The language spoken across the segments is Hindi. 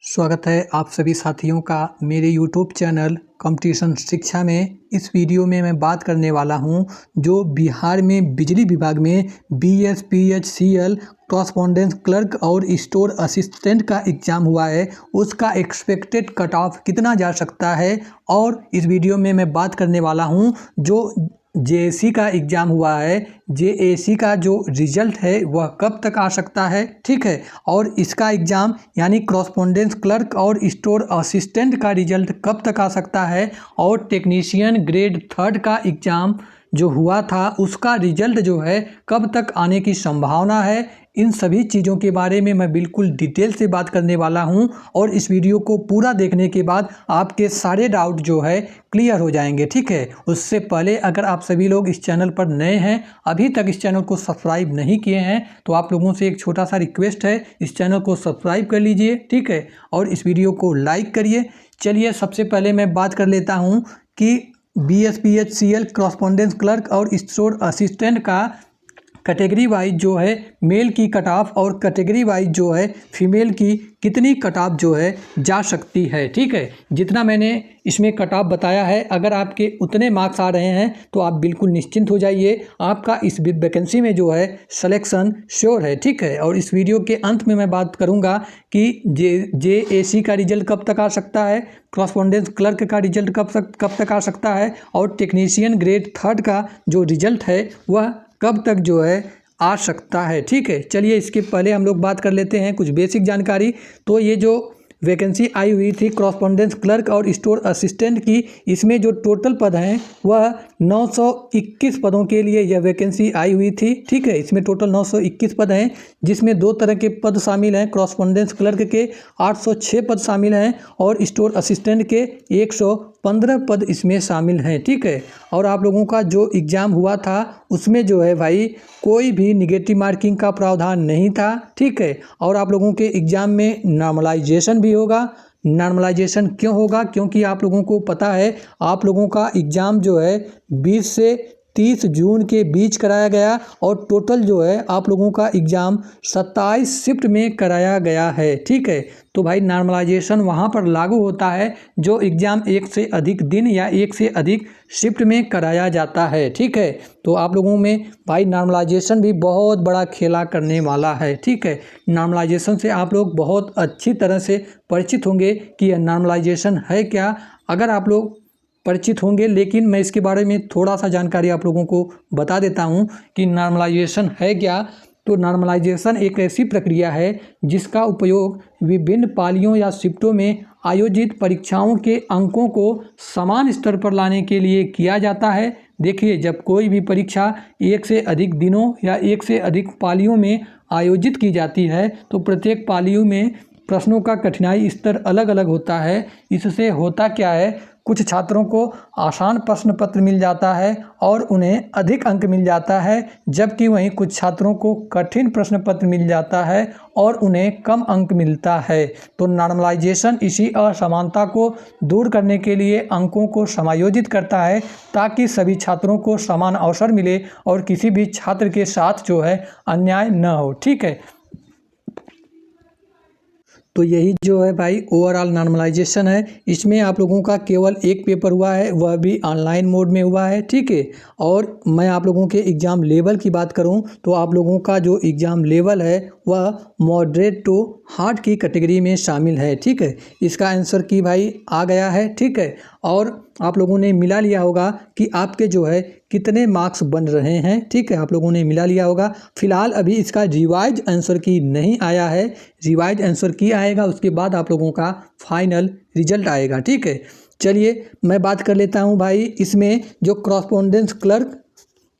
स्वागत है आप सभी साथियों का मेरे YouTube चैनल कंपटीशन शिक्षा में। इस वीडियो में मैं बात करने वाला हूं जो बिहार में बिजली विभाग में BSPHCL कॉरस्पॉन्डेंस क्लर्क और स्टोर असिस्टेंट का एग्ज़ाम हुआ है, उसका एक्सपेक्टेड कट ऑफ कितना जा सकता है। और इस वीडियो में मैं बात करने वाला हूं जो JAC का एग्ज़ाम हुआ है, JAC का जो रिज़ल्ट है वह कब तक आ सकता है, ठीक है। और इसका एग्ज़ाम यानी कॉरस्पॉन्डेंस क्लर्क और स्टोर असिस्टेंट का रिज़ल्ट कब तक आ सकता है। और टेक्नीशियन ग्रेड 3 का एग्ज़ाम जो हुआ था उसका रिज़ल्ट जो है कब तक आने की संभावना है। इन सभी चीज़ों के बारे में मैं बिल्कुल डिटेल से बात करने वाला हूं और इस वीडियो को पूरा देखने के बाद आपके सारे डाउट जो है क्लियर हो जाएंगे, ठीक है। उससे पहले अगर आप सभी लोग इस चैनल पर नए हैं, अभी तक इस चैनल को सब्सक्राइब नहीं किए हैं, तो आप लोगों से एक छोटा सा रिक्वेस्ट है, इस चैनल को सब्सक्राइब कर लीजिए, ठीक है। और इस वीडियो को लाइक करिए। चलिए सबसे पहले मैं बात कर लेता हूँ कि BSPHCL कॉरस्पॉन्डेंस क्लर्क और स्टोर असिस्टेंट का कैटेगरी वाइज जो है मेल की कट ऑफ और कैटेगरी वाइज जो है फीमेल की कितनी कट ऑफ जो है जा सकती है, ठीक है। जितना मैंने इसमें कट ऑफ बताया है, अगर आपके उतने मार्क्स आ रहे हैं तो आप बिल्कुल निश्चिंत हो जाइए, आपका इस वैकेंसी में जो है सिलेक्शन श्योर है, ठीक है। और इस वीडियो के अंत में मैं बात करूंगा कि JAC का रिजल्ट कब तक आ सकता है, कॉरस्पॉन्डेंस क्लर्क का रिजल्ट कब तक आ सकता है और टेक्नीशियन ग्रेड 3 का जो रिजल्ट है वह कब तक जो है आ सकता है, ठीक है। चलिए इसके पहले हम लोग बात कर लेते हैं कुछ बेसिक जानकारी। तो ये जो वैकेंसी आई हुई थी कॉरस्पॉन्डेंस क्लर्क और स्टोर असिस्टेंट की, इसमें जो टोटल पद हैं वह 921 पदों के लिए यह वैकेंसी आई हुई थी, ठीक है। इसमें टोटल 921 पद हैं, जिसमें 2 तरह के पद शामिल हैं। कॉरस्पॉन्डेंस क्लर्क के 806 पद शामिल हैं और स्टोर असिस्टेंट के 115 पद इसमें शामिल हैं, ठीक है। और आप लोगों का जो एग्ज़ाम हुआ था उसमें जो है भाई कोई भी निगेटिव मार्किंग का प्रावधान नहीं था, ठीक है। और आप लोगों के एग्ज़ाम में नॉर्मलाइजेशन भी होगा। नॉर्मलाइजेशन क्यों होगा? क्योंकि आप लोगों को पता है आप लोगों का एग्ज़ाम जो है 20 से 30 जून के बीच कराया गया और टोटल जो है आप लोगों का एग्ज़ाम 27 शिफ्ट में कराया गया है, ठीक है। तो भाई नॉर्मलाइजेशन वहाँ पर लागू होता है जो एग्ज़ाम 1 से अधिक दिन या 1 से अधिक शिफ्ट में कराया जाता है, ठीक है। तो आप लोगों में भाई नॉर्मलाइजेशन भी बहुत बड़ा खेला करने वाला है, ठीक है। नॉर्मलाइजेशन से आप लोग बहुत अच्छी तरह से परिचित होंगे कि यह नॉर्मलाइजेशन है क्या, अगर आप लोग परिचित होंगे। लेकिन मैं इसके बारे में थोड़ा सा जानकारी आप लोगों को बता देता हूं कि नॉर्मलाइजेशन है क्या। तो नॉर्मलाइजेशन एक ऐसी प्रक्रिया है जिसका उपयोग विभिन्न पालियों या शिफ्टों में आयोजित परीक्षाओं के अंकों को समान स्तर पर लाने के लिए किया जाता है। देखिए, जब कोई भी परीक्षा 1 से अधिक दिनों या 1 से अधिक पालियों में आयोजित की जाती है तो प्रत्येक पालियों में प्रश्नों का कठिनाई स्तर अलग अलग होता है। इससे होता क्या है, कुछ छात्रों को आसान प्रश्न पत्र मिल जाता है और उन्हें अधिक अंक मिल जाता है, जबकि वहीं कुछ छात्रों को कठिन प्रश्न पत्र मिल जाता है और उन्हें कम अंक मिलता है। तो नॉर्मलाइजेशन इसी असमानता को दूर करने के लिए अंकों को समायोजित करता है ताकि सभी छात्रों को समान अवसर मिले और किसी भी छात्र के साथ जो है अन्याय न हो, ठीक है। तो यही जो है भाई ओवरऑल नॉर्मलाइजेशन है। इसमें आप लोगों का केवल एक पेपर हुआ है, वह भी ऑनलाइन मोड में हुआ है, ठीक है। और मैं आप लोगों के एग्ज़ाम लेवल की बात करूं तो आप लोगों का जो एग्ज़ाम लेवल है वह मॉडरेट टू हार्ड की कैटेगरी में शामिल है, ठीक है। इसका आंसर की भाई आ गया है, ठीक है। और आप लोगों ने मिला लिया होगा कि आपके जो है कितने मार्क्स बन रहे हैं, ठीक है। आप लोगों ने मिला लिया होगा। फिलहाल अभी इसका रिवाइज आंसर की नहीं आया है, रिवाइज आंसर की आएगा उसके बाद आप लोगों का फाइनल रिजल्ट आएगा, ठीक है। चलिए मैं बात कर लेता हूं भाई इसमें जो कॉरस्पॉन्डेंस क्लर्क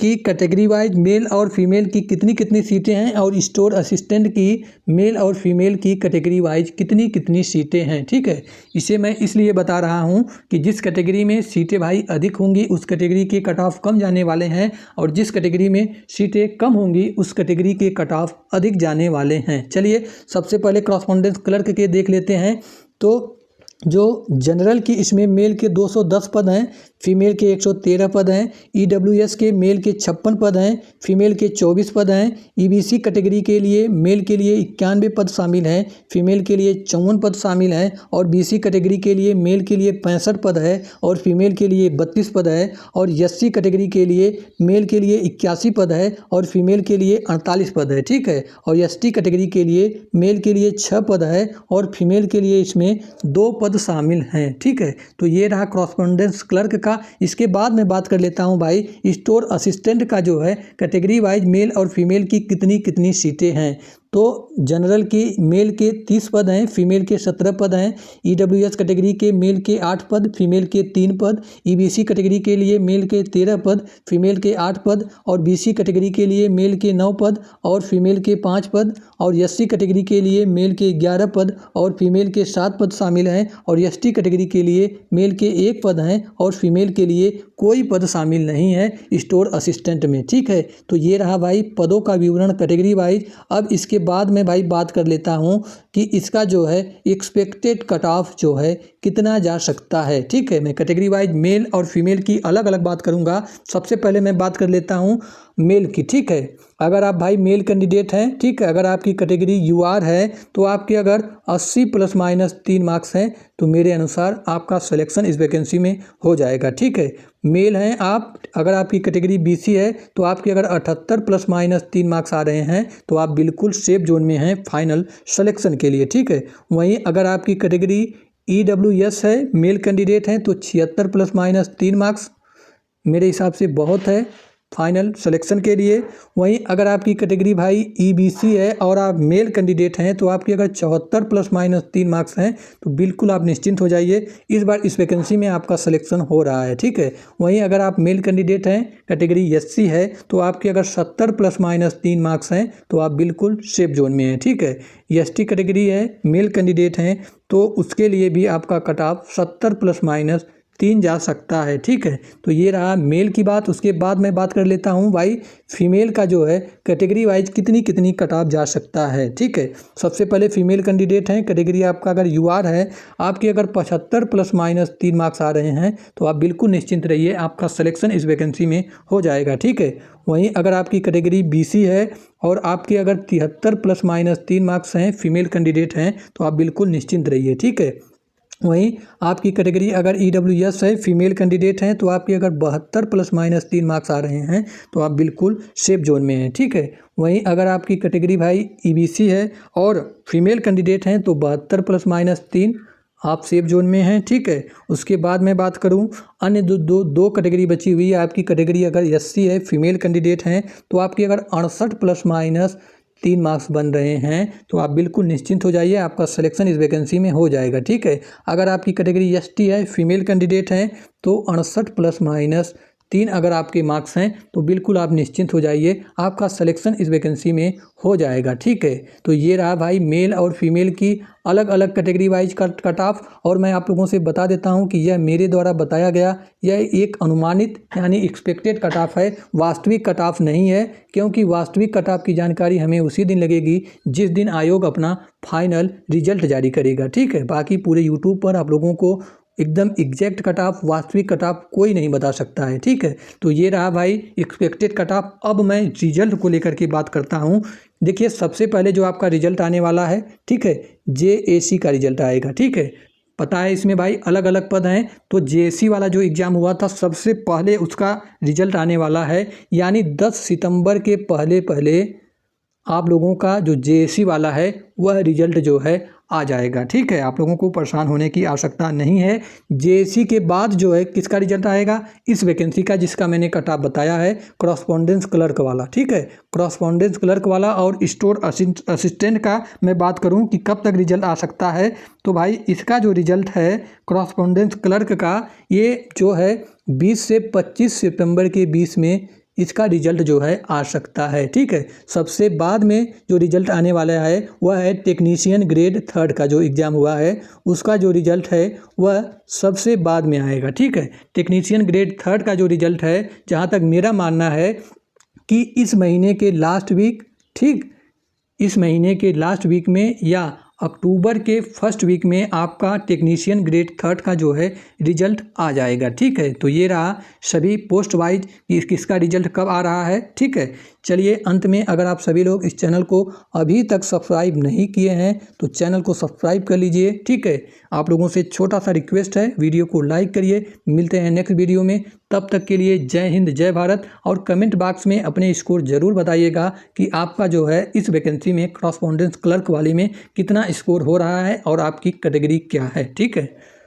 की कैटेगरी वाइज मेल और फीमेल की कितनी कितनी सीटें हैं और स्टोर असिस्टेंट की मेल और फीमेल की कैटेगरी वाइज कितनी कितनी सीटें हैं, ठीक है। इसे मैं इसलिए बता रहा हूं कि जिस कैटेगरी में सीटें भाई अधिक होंगी उस कैटेगरी के कट ऑफ कम जाने वाले हैं और जिस कैटेगरी में सीटें कम होंगी उस कैटेगरी के कट ऑफ अधिक जाने वाले हैं। चलिए सबसे पहले कॉरस्पॉन्डेंस क्लर्क के देख लेते हैं। तो जो जनरल की इसमें मेल के 210 पद हैं, फीमेल के 113 पद हैं। ईडब्ल्यूएस के मेल के 56 पद हैं, फीमेल के 24 पद हैं। ईबीसी कैटेगरी के लिए मेल के लिए 91 पद शामिल हैं, फीमेल के लिए 54 पद शामिल हैं। और बीसी कैटेगरी के लिए मेल के लिए 65 पद है और फीमेल के लिए 32 पद है। और एससी कैटेगरी के लिए मेल के लिए 81 पद है और फीमेल के लिए 48 पद है। ठीक है। और एसटी कैटेगरी के लिए मेल के लिए 6 पद है और फीमेल के लिए इसमें 2 पद शामिल हैं। ठीक है। तो ये रहा कॉरस्पॉन्डेंस क्लर्क का। इसके बाद मैं बात कर लेता हूं भाई स्टोर असिस्टेंट का जो है कैटेगरी वाइज मेल और फीमेल की कितनी कितनी सीटें हैं। तो जनरल की मेल के 30 पद हैं, फीमेल के 17 पद हैं। ईडब्ल्यूएस कैटेगरी के मेल के 8 पद, फीमेल के 3 पद। ईबीसी कैटेगरी के लिए मेल के 13 पद, फीमेल के 8 पद। और बीसी कैटेगरी के लिए मेल के 9 पद और फीमेल के 5 पद। और एससी कैटेगरी के लिए मेल के 11 पद और फीमेल के 7 पद शामिल हैं। और एसटी कैटेगरी के लिए मेल के 1 पद हैं और फीमेल के लिए कोई पद शामिल नहीं है स्टोर असिस्टेंट में। ठीक है। तो ये रहा भाई पदों का विवरण कैटेगरी वाइज। अब इसके बाद में भाई बात कर लेता हूं कि इसका जो है एक्सपेक्टेड कट ऑफ जो है कितना जा सकता है। ठीक है। मैं कैटेगरी वाइज मेल और फीमेल की अलग अलग बात करूंगा। सबसे पहले मैं बात कर लेता हूं मेल की। ठीक है। अगर आप भाई मेल कैंडिडेट हैं, ठीक है, अगर आपकी कैटेगरी यूआर है तो आपके अगर 80 प्लस माइनस 3 मार्क्स हैं तो मेरे अनुसार आपका सिलेक्शन इस वैकेंसी में हो जाएगा। ठीक है। मेल हैं आप, अगर आपकी कैटेगरी बीसी है तो आपके अगर 78 प्लस माइनस 3 मार्क्स आ रहे हैं तो आप बिल्कुल सेफ जोन में हैं फाइनल सिलेक्शन के लिए। ठीक है। वहीं अगर आपकी कैटेगरी ईडब्ल्यूएस है, मेल कैंडिडेट हैं, तो 76 प्लस माइनस 3 मार्क्स मेरे हिसाब से बहुत है फाइनल सिलेक्शन के लिए। वहीं अगर आपकी कैटेगरी भाई ईबीसी है और आप मेल कैंडिडेट हैं तो आपकी अगर 74 प्लस माइनस 3 मार्क्स हैं तो बिल्कुल आप निश्चिंत हो जाइए, इस बार इस वैकेंसी में आपका सिलेक्शन हो रहा है। ठीक है। वहीं अगर आप मेल कैंडिडेट हैं, कैटेगरी एससी है, तो आपके अगर 70 प्लस माइनस 3 मार्क्स हैं तो आप बिल्कुल सेफ जोन में हैं। ठीक है। एसटी कैटेगरी है, मेल कैंडिडेट हैं, तो उसके लिए भी आपका कट ऑफ 70 प्लस माइनस 3 जा सकता है। ठीक है। तो ये रहा मेल की बात। उसके बाद मैं बात कर लेता हूँ भाई फीमेल का जो है कैटेगरी वाइज कितनी कितनी कट ऑफ जा सकता है। ठीक है। सबसे पहले फीमेल कैंडिडेट हैं, कैटेगरी आपका अगर यूआर है, आपके अगर 75 प्लस माइनस 3 मार्क्स आ रहे हैं तो आप बिल्कुल निश्चिंत रहिए, आपका सिलेक्शन इस वैकेंसी में हो जाएगा। ठीक है। वहीं अगर आपकी कैटेगरी बीसी है और आपके अगर 73 प्लस माइनस 3 मार्क्स हैं, फीमेल कैंडिडेट हैं, तो आप बिल्कुल निश्चिंत रहिए। ठीक है। वहीं आपकी कैटेगरी अगर ईडब्ल्यूएस है, फीमेल कैंडिडेट हैं, तो आपके अगर 72 प्लस माइनस 3 मार्क्स आ रहे हैं तो आप बिल्कुल सेफ जोन में हैं। ठीक है। वहीं अगर आपकी कैटेगरी भाई ईबीसी है और फीमेल कैंडिडेट हैं तो 72 प्लस माइनस 3 आप सेफ जोन में हैं। ठीक है। उसके बाद मैं बात करूं अन्य दो कैटेगरी बची हुई है। आपकी कैटेगरी अगर एससी है, फीमेल कैंडिडेट हैं, तो आपकी अगर 68 प्लस माइनस 3 मार्क्स बन रहे हैं तो आप बिल्कुल निश्चिंत हो जाइए, आपका सिलेक्शन इस वैकेंसी में हो जाएगा। ठीक है। अगर आपकी कैटेगरी एसटी है, फीमेल कैंडिडेट हैं, तो 68 प्लस माइनस 3 अगर आपके मार्क्स हैं तो बिल्कुल आप निश्चिंत हो जाइए, आपका सिलेक्शन इस वैकेंसी में हो जाएगा। ठीक है। तो ये रहा भाई मेल और फीमेल की अलग अलग कैटेगरी वाइज कट ऑफ। और मैं आप लोगों से बता देता हूं कि यह मेरे द्वारा बताया गया यह एक अनुमानित यानी एक्सपेक्टेड कट ऑफ है, वास्तविक कट ऑफ नहीं है, क्योंकि वास्तविक कट ऑफ की जानकारी हमें उसी दिन लगेगी जिस दिन आयोग अपना फाइनल रिजल्ट जारी करेगा। ठीक है। बाकी पूरे यूट्यूब पर आप लोगों को एकदम एग्जैक्ट कट ऑफ, वास्तविक कट ऑफ कोई नहीं बता सकता है। ठीक है। तो ये रहा भाई एक्सपेक्टेड कट ऑफ। अब मैं रिजल्ट को लेकर के बात करता हूँ। देखिए सबसे पहले जो आपका रिजल्ट आने वाला है, ठीक है, जेएसी का रिजल्ट आएगा। ठीक है। पता है इसमें भाई अलग अलग पद हैं, तो जेएसी वाला जो एग्ज़ाम हुआ था सबसे पहले उसका रिजल्ट आने वाला है, यानी 10 सितंबर के पहले पहले आप लोगों का जो जेएसी वाला है वह रिजल्ट जो है आ जाएगा। ठीक है। आप लोगों को परेशान होने की आवश्यकता नहीं है। जेएसी के बाद जो है किसका रिजल्ट आएगा, इस वैकेंसी का जिसका मैंने कट ऑफ बताया है, कॉरस्पॉन्डेंस क्लर्क वाला। ठीक है। कॉरस्पॉन्डेंस क्लर्क वाला। और स्टोर असिस्टेंट का मैं बात करूं कि कब तक रिजल्ट आ सकता है, तो भाई इसका जो रिजल्ट है कॉरस्पॉन्डेंस क्लर्क का, ये जो है 20 से 25 सितंबर के बीच में इसका रिजल्ट जो है आ सकता है। ठीक है। सबसे बाद में जो रिजल्ट आने वाला है वह है टेक्नीशियन ग्रेड 3 का जो एग्ज़ाम हुआ है उसका जो रिजल्ट है वह सबसे बाद में आएगा। ठीक है। टेक्नीशियन ग्रेड 3 का जो रिजल्ट है, जहाँ तक मेरा मानना है कि इस महीने के लास्ट वीक, ठीक, इस महीने के लास्ट वीक में या अक्टूबर के फर्स्ट वीक में आपका टेक्नीशियन ग्रेड थर्ड का जो है रिजल्ट आ जाएगा। ठीक है, तो ये रहा सभी पोस्ट वाइज कि किसका रिजल्ट कब आ रहा है। ठीक है, चलिए अंत में अगर आप सभी लोग इस चैनल को अभी तक सब्सक्राइब नहीं किए हैं तो चैनल को सब्सक्राइब कर लीजिए। ठीक है, आप लोगों से छोटा सा रिक्वेस्ट है, वीडियो को लाइक करिए। मिलते हैं नेक्स्ट वीडियो में, तब तक के लिए जय हिंद जय भारत। और कमेंट बॉक्स में अपने स्कोर जरूर बताइएगा कि आपका जो है इस वैकेंसी में कॉरेस्पॉन्डेंस क्लर्क वाले में कितना स्कोर हो रहा है और आपकी कैटेगरी क्या है। ठीक है।